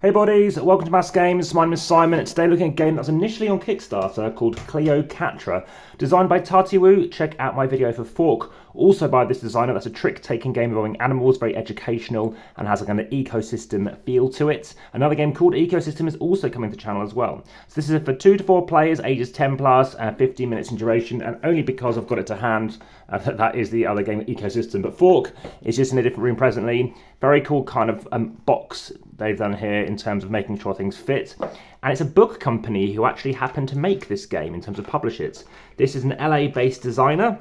Hey buddies, welcome to AmassGames. My name is Simon, and today looking at a game that's initially on Kickstarter called Cleocatra. Designed by Tatiwu, check out my video for Fork. Also by this designer, that's a trick-taking game involving animals, very educational, and has a kind of ecosystem feel to it. Another game called Ecosystem is also coming to the channel as well. So this is for 2 to 4 players, ages 10 plus, 15 minutes in duration, and only because I've got it to hand, that is the other game, Ecosystem. But Fork is just in a different room presently. Very cool kind of box they've done here in terms of making sure things fit. And it's a book company who actually happened to make this game in terms of publish it. This is an LA-based designer,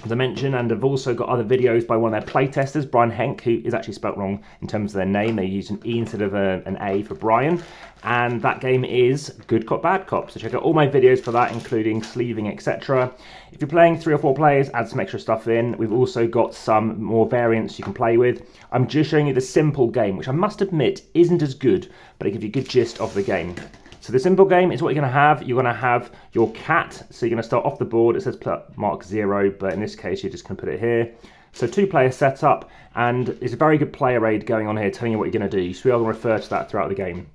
as I mentioned, and I've also got other videos by one of their playtesters, Brian Henk, who is actually spelt wrong in terms of their name. They use an E instead of an A for Brian. And that game is Good Cop, Bad Cop. So check out all my videos for that, including sleeving, etc. If you're playing 3 or 4 players, add some extra stuff in. We've also got some more variants you can play with. I'm just showing you the simple game, which I must admit isn't as good, but it gives you a good gist of the game. So the simple game is what you're going to have. You're going to have your cat. So you're going to start off the board. It says mark 0, but in this case, you're just going to put it here. So 2-player setup, and it's a very good player aid going on here, telling you what you're going to do. So we are going to refer to that throughout the game.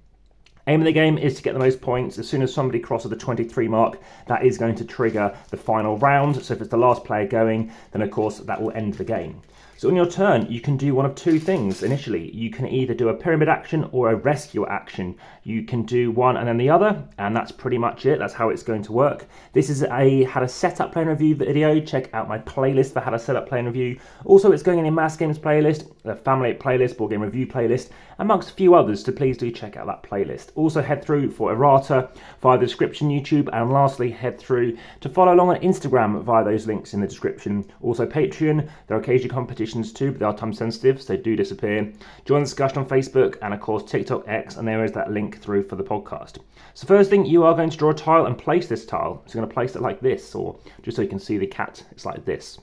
Aim of the game is to get the most points. As soon as somebody crosses the 23 mark, that is going to trigger the final round. So if it's the last player going, then of course that will end the game. So on your turn, you can do one of 2 things initially. You can either do a pyramid action or a rescue action. You can do one and then the other, and that's pretty much it. That's how it's going to work. This is how to set up play and review video. Check out my playlist for how to set up play and review. Also, it's going in the AmassGames playlist, the Family playlist, board game review playlist, amongst a few others, so please do check out that playlist. Also head through for errata via the description YouTube, and lastly head through to follow along on Instagram via those links in the description. Also Patreon, there are occasionally competitions too, but they are time sensitive, so they do disappear. Join the discussion on Facebook and of course TikTok, X, and there is that link through for the podcast. So first thing, you are going to draw a tile and place this tile. So you're going to place it like this, or just so you can see the cat, it's like this.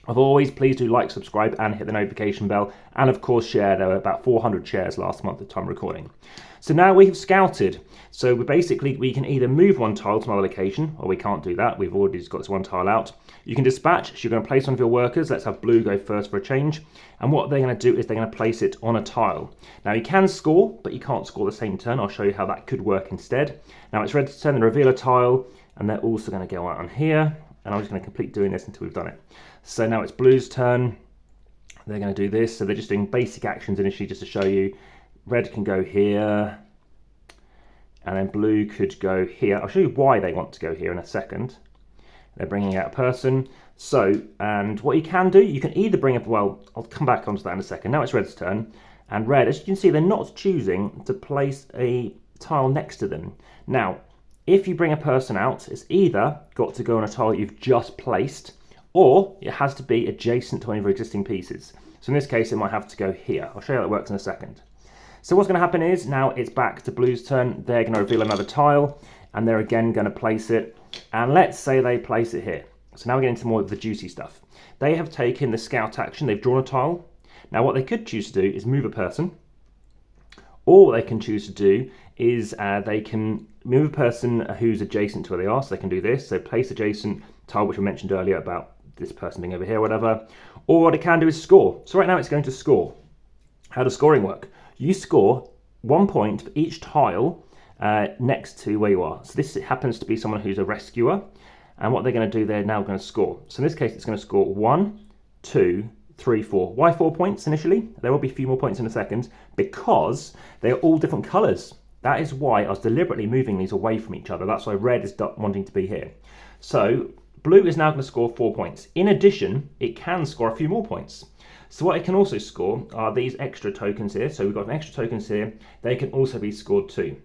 As always, please do like, subscribe, and hit the notification bell, and of course share. There were about 400 shares last month at the time of recording. So now we have scouted. So we can either move one tile to another location, or we can't do that. We've already just got this one tile out. You can dispatch, so you're going to place one of your workers. Let's have blue go first for a change. And what they're going to do is they're going to place it on a tile. Now you can score, but you can't score the same turn. I'll show you how that could work instead. Now it's red's turn, they reveal a tile, and they're also going to go out on here. And I'm just going to complete doing this until we've done it. So now it's blue's turn. They're going to do this. So they're just doing basic actions initially just to show you. Red can go here. And then blue could go here. I'll show you why they want to go here in a second. They're bringing out a person. So, and what you can do, you can either bring up, well, I'll come back onto that in a second. Now it's red's turn. And red, as you can see, they're not choosing to place a tile next to them. Now, if you bring a person out, it's either got to go on a tile you've just placed, or it has to be adjacent to any of your existing pieces. So in this case, it might have to go here. I'll show you how that works in a second. So what's going to happen is, now it's back to blue's turn. They're going to reveal another tile, and they're again going to place it. And let's say they place it here. So now we're getting into more of the juicy stuff. They have taken the scout action. They've drawn a tile. Now what they could choose to do is move a person, or what they can choose to do is they can move a person who's adjacent to where they are, so they can do this. So place adjacent tile, which I mentioned earlier about this person being over here, whatever. Or what it can do is score. So right now it's going to score. How does scoring work? You score 1 point for each tile next to where you are. So this happens to be someone who's a rescuer. And what they're going to do, they're now going to score. So in this case, it's going to score 1, 2, 3, 4. Why 4 points initially? There will be a few more points in a second, because they're all different colours. That is why I was deliberately moving these away from each other. That's why red is wanting to be here. So blue is now going to score 4 points. In addition, it can score a few more points. So what it can also score are these extra tokens here. So we've got an extra tokens here. They can also be scored too.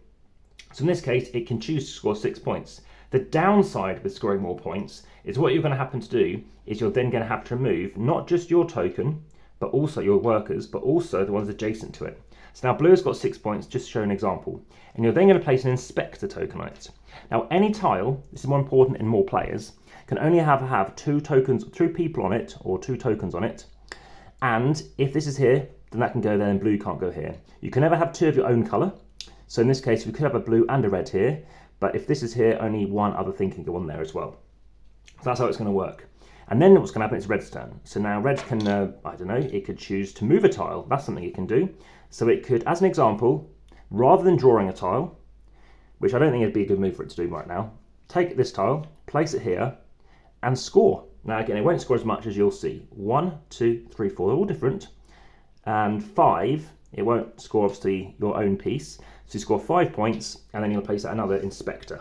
So in this case, it can choose to score 6 points. The downside with scoring more points is what you're going to happen to do is you're then going to have to remove not just your token, but also your workers, but also the ones adjacent to it. So now blue has got 6 points, just to show an example. And you're then going to place an inspector token on it. Now any tile, this is more important in more players, can only have 2 tokens, 2 people on it, or 2 tokens on it. And if this is here, then that can go there and blue can't go here. You can never have 2 of your own colour. So in this case, we could have a blue and a red here. But if this is here, only one other thing can go on there as well. So that's how it's going to work. And then what's going to happen is red's turn. So now red can, I don't know, it could choose to move a tile. That's something it can do. So it could, as an example, rather than drawing a tile, which I don't think it'd be a good move for it to do right now, take this tile, place it here, and score. Now again, it won't score as much as you'll see. 1, 2, 3, 4, they're all different. And 5, it won't score obviously your own piece. So you score 5 points, and then you'll place another inspector.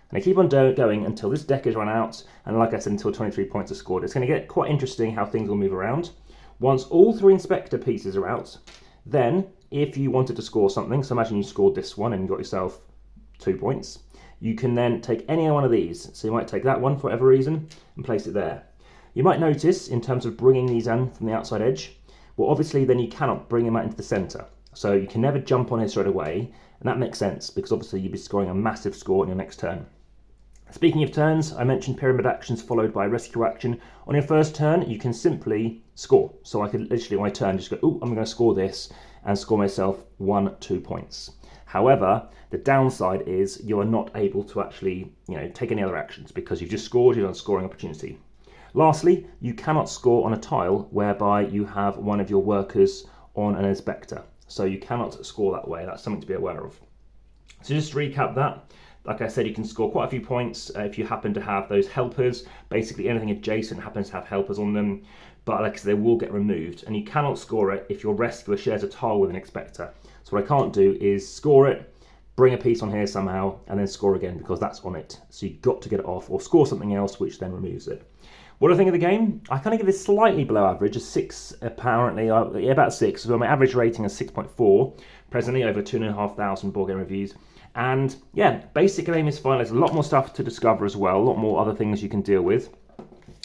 And I keep on going until this deck is run out, and like I said, until 23 points are scored. It's going to get quite interesting how things will move around. Once all 3 inspector pieces are out, then if you wanted to score something, so imagine you scored this one and you got yourself 2 points, you can then take any one of these. So you might take that one for whatever reason and place it there. You might notice in terms of bringing these in from the outside edge, well obviously then you cannot bring them out into the centre. So you can never jump on it straight away, and that makes sense because obviously you'd be scoring a massive score on your next turn. Speaking of turns, I mentioned pyramid actions followed by rescue action. On your first turn, you can simply score. So I could literally on my turn just go, oh, I'm going to score this and score myself 1, 2 points. However, the downside is you are not able to actually, take any other actions because you've just scored, you've done scoring opportunity. Lastly, you cannot score on a tile whereby you have one of your workers on an inspector. So you cannot score that way. That's something to be aware of. So just to recap that, like I said, you can score quite a few points if you happen to have those helpers. Basically anything adjacent happens to have helpers on them, but like I said, they will get removed, and you cannot score it if your rescuer shares a tile with an inspector. So what I can't do is score it, bring a piece on here somehow, and then score again because that's on it. So you've got to get it off or score something else which then removes it. What do I think of the game? I kind of give this slightly below average, a 6 apparently, about 6. So my average rating is 6.4, presently over 2,500 board game reviews. And yeah, basic game is fine. There's a lot more stuff to discover as well, a lot more other things you can deal with.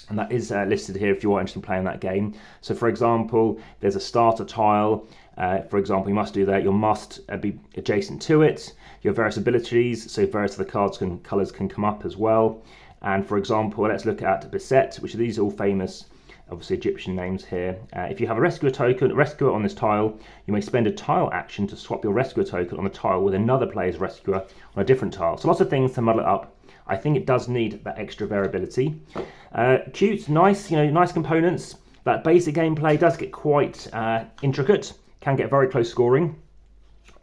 And that is listed here if you are interested in playing that game. So for example, there's a starter tile. For example, you must do that. You must be adjacent to it. Your various abilities, so various of the cards and colours can come up as well. And for example, let's look at Beset, which are these all famous, obviously Egyptian names here. If you have a rescuer on this tile, you may spend a tile action to swap your rescuer token on the tile with another player's rescuer on a different tile. So lots of things to muddle it up. I think it does need that extra variability. Cute, nice, nice components. That basic gameplay does get quite intricate, can get very close scoring.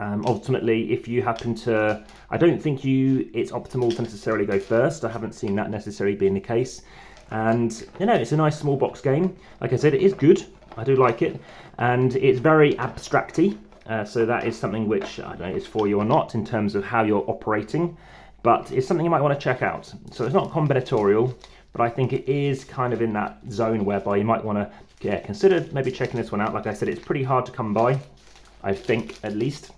Ultimately, if you happen to, I don't think it's optimal to necessarily go first. I haven't seen that necessarily being the case. And it's a nice small box game. Like I said, it is good. I do like it, and it's very abstracty. So that is something which I don't know is for you or not in terms of how you're operating, but it's something you might want to check out. So it's not combinatorial, but I think it is kind of in that zone whereby you might want to consider maybe checking this one out. Like I said, it's pretty hard to come by, I think, at least.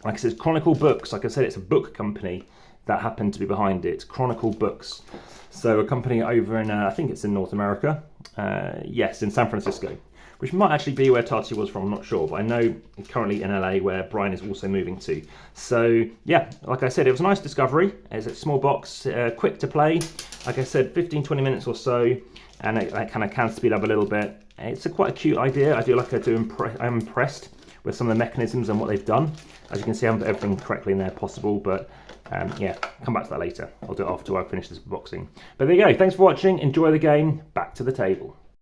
Like I said, Chronicle Books. Like I said, it's a book company that happened to be behind it. Chronicle Books. So a company over in, I think it's in North America. Yes, in San Francisco, which might actually be where Tati was from, I'm not sure. But I know currently in LA where Brian is also moving to. So yeah, like I said, it was a nice discovery. It's a small box, quick to play. Like I said, 15-20 minutes or so. And it kind of can speed up a little bit. It's quite a cute idea. I'm impressed with some of the mechanisms and what they've done. As you can see, I haven't put everything correctly in there possible, but yeah, come back to that later. I'll do it after I finish this boxing. But there you go. Thanks for watching. Enjoy the game. Back to the table.